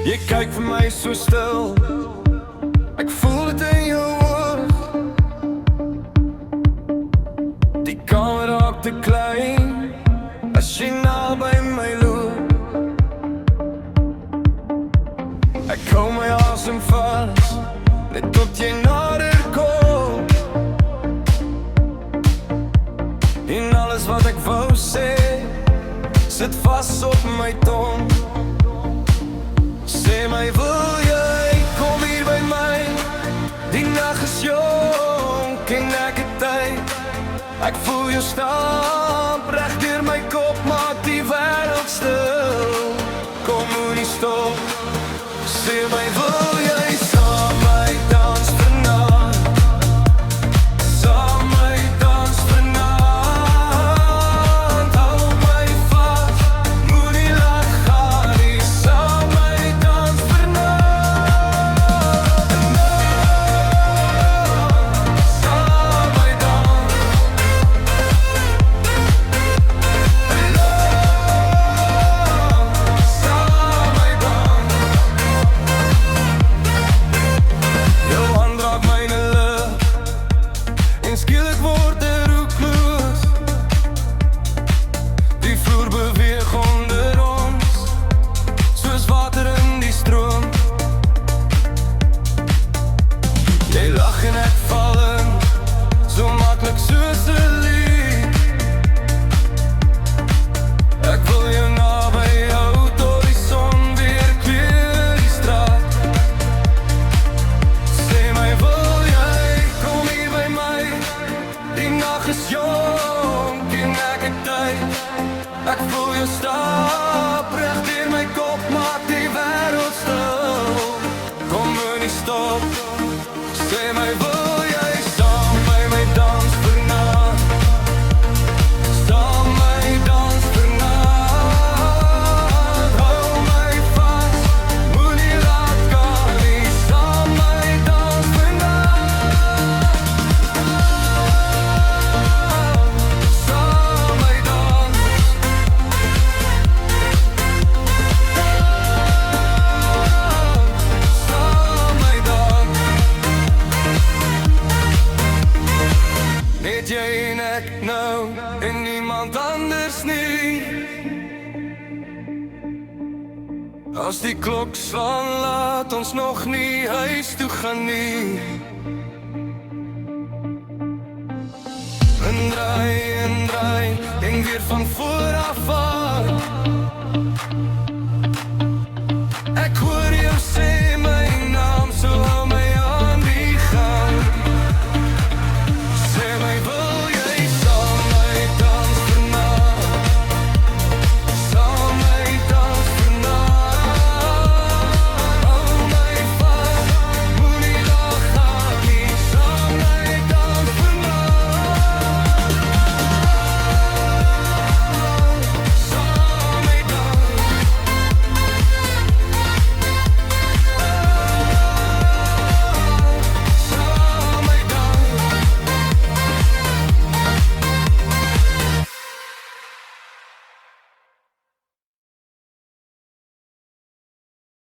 Jy kyk vir my so stil, ek voel dit in jou oor. Die kamer raak te klein as jy na by my loop. Ek hou my asem vas, net tot jy nader kom. En alles wat ek wou sê, sit vas op my tong. Sê my, wil jy kom hier by my? Die nag is jonk en ek het tyd. Ek voel jou stamp reg deur my kop, maak die wêreld stil. Kom moenie stop. Sê my, wil jy saam my dans vanaand? Saam my dans vanaand. Hou my vas, moenie laat gaan nie. Saam my dans vanaand. Saam my dans. Saam my dans. Jou hand raak myne lip en skielik word roekloos. Die vloer beweeg onder ons, soos water in die stroom. Jy lag en ek val in, so maklik soos 'n lied. Ek wil jou naby hou tot die son weer kleur die straat. Sê my, wil jy kom hier by my? Die nag is jonk en ek het tyd. Ek voel jou stap reg deur my kop, maak die wêreld stil. Kom moenie stop. Sê my, wil jy saam by my dans vanaand? Saam my dans vanaand. Hou my vas, moenie laat gaan nie. Saam my dans vanaand. Saam my dans. Saam my dans. Net jy en ek nou en niemand anders nie. As die klok slaan, laat ons nog nie huis toe gaan nie. En draai, denk weer van voor af aan.